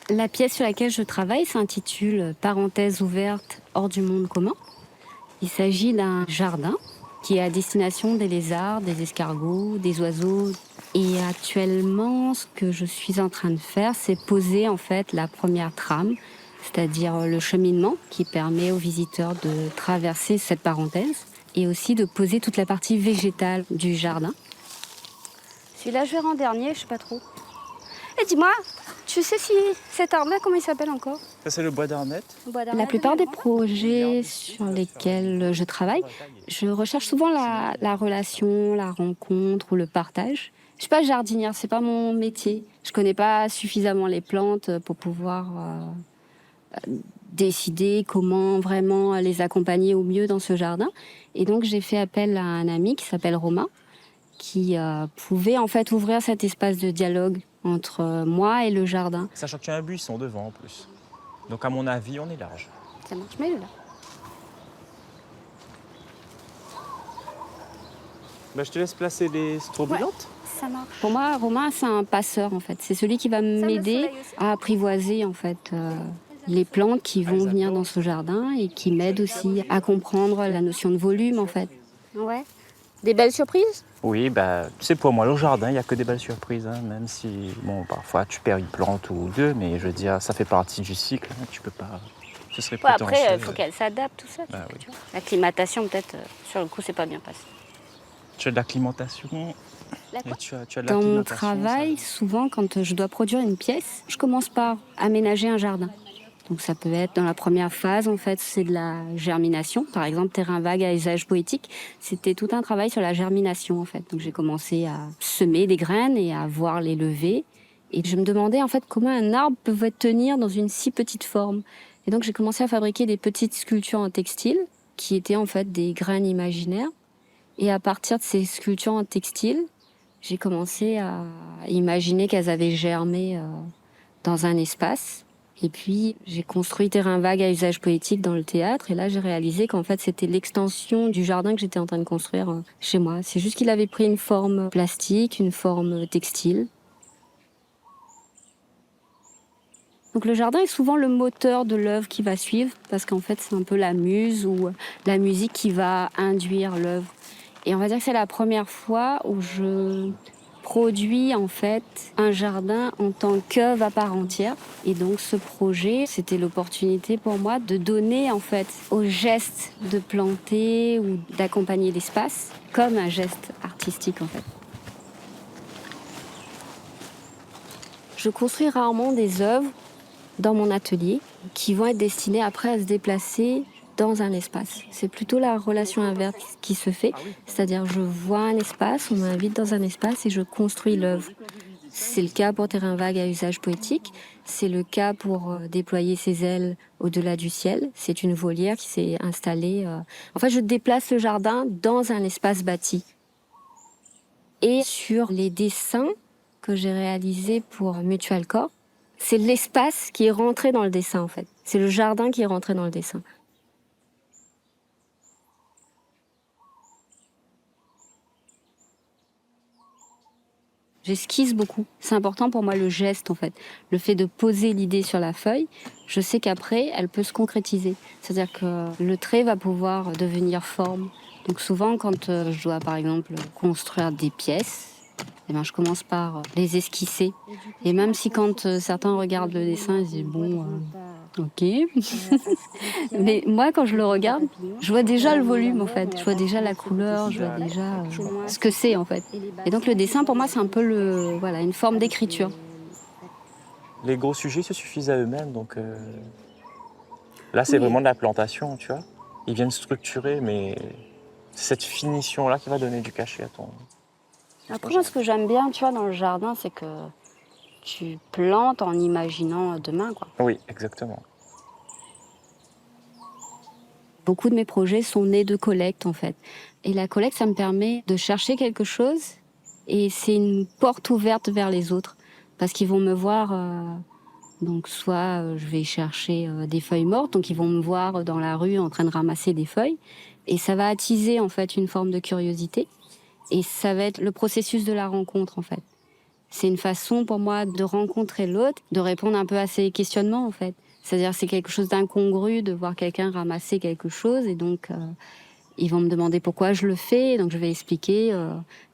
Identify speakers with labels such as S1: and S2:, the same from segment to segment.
S1: La pièce sur laquelle je travaille s'intitule « Parenthèse ouverte hors du monde commun ». Il s'agit d'un jardin qui est à destination des lézards, des escargots, des oiseaux. Et actuellement, ce que je suis en train de faire, c'est poser en fait la première trame, c'est-à-dire le cheminement qui permet aux visiteurs de traverser cette parenthèse et aussi de poser toute la partie végétale du jardin. Celui-là, je verrai en dernier, je sais pas trop. Et dis-moi, tu sais si cet arbre-là, comment il s'appelle encore?
S2: Ça, c'est le bois d'Arnette.
S1: La plupart des projets sur lesquels je travaille, je recherche souvent la relation, la rencontre ou le partage. Je suis pas jardinière, c'est pas mon métier. Je connais pas suffisamment les plantes pour pouvoir décider comment vraiment les accompagner au mieux dans ce jardin. Et donc j'ai fait appel à un ami qui s'appelle Romain, qui pouvait en fait ouvrir cet espace de dialogue entre moi et le jardin.
S2: Sachant qu'il y a un buisson devant en plus. Donc à mon avis, on est large.
S1: Ça marche, mais là.
S2: Bah, je te laisse placer les strobilanthes.
S1: Ouais, ça marche. Pour moi, Romain, c'est un passeur en fait. C'est celui qui va m'aider à apprivoiser en fait les plantes qui vont venir dans ce jardin et qui m'aident aussi à comprendre la notion de volume en fait. Ouais. Des belles surprises?
S2: Oui, bah, tu sais, pour moi, le jardin, il n'y a que des belles surprises. Hein, même si, bon, parfois, tu perds une plante ou deux, mais je veux dire, ça fait partie du cycle. Hein, tu peux pas... Ce serait prétentieux.
S1: Après, il faut qu'elle s'adapte, tout ça.
S2: Bah, oui.
S1: Tu vois. L'acclimatation, peut-être, sur le coup, c'est pas bien passé.
S2: Tu as de l'acclimatation. Tu as de
S1: Dans mon
S2: l'acclimatation,
S1: travail, souvent, quand je dois produire une pièce, je commence par aménager un jardin. Donc ça peut être dans la première phase, en fait, c'est de la germination. Par exemple, Terrain vague à usage poétique, c'était tout un travail sur la germination, en fait. Donc j'ai commencé à semer des graines et à voir les lever. Et je me demandais, en fait, comment un arbre pouvait tenir dans une si petite forme. Et donc j'ai commencé à fabriquer des petites sculptures en textile, qui étaient en fait des graines imaginaires. Et à partir de ces sculptures en textile, j'ai commencé à imaginer qu'elles avaient germé dans un espace. Et puis, j'ai construit Terrain vague à usage poétique dans le théâtre. Et là, j'ai réalisé qu'en fait, c'était l'extension du jardin que j'étais en train de construire chez moi. C'est juste qu'il avait pris une forme plastique, une forme textile. Donc le jardin est souvent le moteur de l'œuvre qui va suivre, parce qu'en fait, c'est un peu la muse ou la musique qui va induire l'œuvre. Et on va dire que c'est la première fois où je produit en fait un jardin en tant qu'œuvre à part entière. Et donc ce projet, c'était l'opportunité pour moi de donner en fait au geste de planter ou d'accompagner l'espace comme un geste artistique en fait. Je construis rarement des œuvres dans mon atelier qui vont être destinées après à se déplacer dans un espace. C'est plutôt la relation inverse qui se fait, c'est-à-dire je vois un espace, on m'invite dans un espace et je construis l'œuvre. C'est le cas pour Terrain vague à usage poétique, c'est le cas pour déployer ses ailes au-delà du ciel. C'est une volière qui s'est installée. En fait, je déplace le jardin dans un espace bâti. Et sur les dessins que j'ai réalisés pour Mutual Corps, c'est l'espace qui est rentré dans le dessin en fait. C'est le jardin qui est rentré dans le dessin. J'esquisse beaucoup. C'est important pour moi le geste en fait. Le fait de poser l'idée sur la feuille, je sais qu'après, elle peut se concrétiser. C'est-à-dire que le trait va pouvoir devenir forme. Donc souvent, quand je dois par exemple construire des pièces, eh ben, je commence par les esquisser. Et même si quand certains regardent le dessin, ils disent bon, ok. Mais moi, quand je le regarde, je vois déjà le volume en fait. Je vois déjà la couleur, je vois déjà ce que c'est en fait. Et donc le dessin, pour moi, c'est un peu une forme d'écriture.
S2: Les gros sujets se suffisent à eux-mêmes, donc là, c'est vraiment de la plantation, tu vois. Ils viennent structurer, mais c'est cette finition-là qui va donner du cachet à ton...
S1: Après, moi, ce que j'aime bien, tu vois, dans le jardin, c'est que tu plantes en imaginant demain, quoi.
S2: Oui, exactement.
S1: Beaucoup de mes projets sont nés de collecte, en fait. Et la collecte, ça me permet de chercher quelque chose et c'est une porte ouverte vers les autres. Parce qu'ils vont me voir, donc soit je vais chercher des feuilles mortes, donc ils vont me voir dans la rue en train de ramasser des feuilles. Et ça va attiser, en fait, une forme de curiosité. Et ça va être le processus de la rencontre, en fait. C'est une façon pour moi de rencontrer l'autre, de répondre un peu à ses questionnements en fait. C'est-à-dire c'est quelque chose d'incongru de voir quelqu'un ramasser quelque chose et donc ils vont me demander pourquoi je le fais. Donc je vais expliquer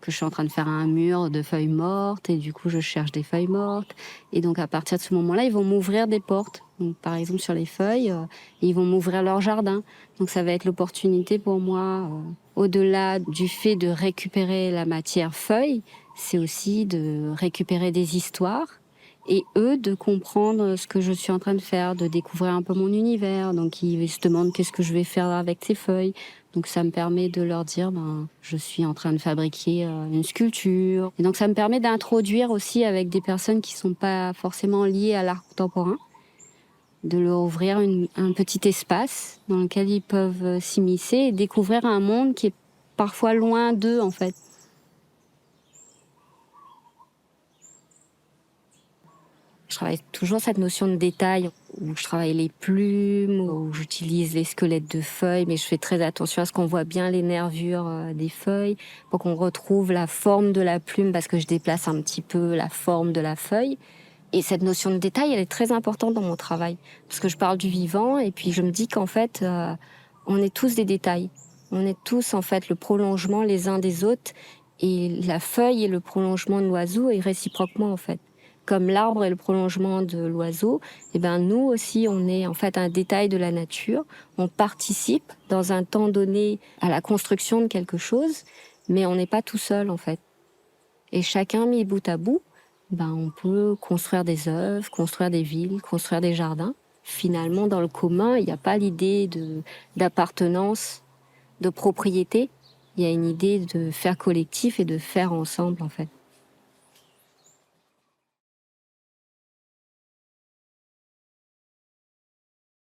S1: que je suis en train de faire un mur de feuilles mortes et du coup je cherche des feuilles mortes. Et donc à partir de ce moment-là, ils vont m'ouvrir des portes. Donc, par exemple sur les feuilles, ils vont m'ouvrir leur jardin. Donc ça va être l'opportunité pour moi, au-delà du fait de récupérer la matière feuille, c'est aussi de récupérer des histoires et eux de comprendre ce que je suis en train de faire, de découvrir un peu mon univers. Donc ils se demandent qu'est-ce que je vais faire avec ces feuilles. Donc ça me permet de leur dire, je suis en train de fabriquer une sculpture. Et donc ça me permet d'introduire aussi avec des personnes qui sont pas forcément liées à l'art contemporain, de leur ouvrir un petit espace dans lequel ils peuvent s'immiscer et découvrir un monde qui est parfois loin d'eux en fait. Je travaille toujours cette notion de détail, où je travaille les plumes, où j'utilise les squelettes de feuilles, mais je fais très attention à ce qu'on voit bien les nervures des feuilles, pour qu'on retrouve la forme de la plume, parce que je déplace un petit peu la forme de la feuille. Et cette notion de détail, elle est très importante dans mon travail, parce que je parle du vivant, et puis je me dis qu'en fait, on est tous des détails. On est tous en fait le prolongement les uns des autres, et la feuille est le prolongement de l'oiseau, et réciproquement en fait. Comme l'arbre est le prolongement de l'oiseau, et ben nous aussi, on est en fait un détail de la nature. On participe dans un temps donné à la construction de quelque chose, mais on n'est pas tout seul en fait. Et chacun mis bout à bout, on peut construire des œuvres, construire des villes, construire des jardins. Finalement, dans le commun, il n'y a pas l'idée d'appartenance, de propriété. Il y a une idée de faire collectif et de faire ensemble en fait.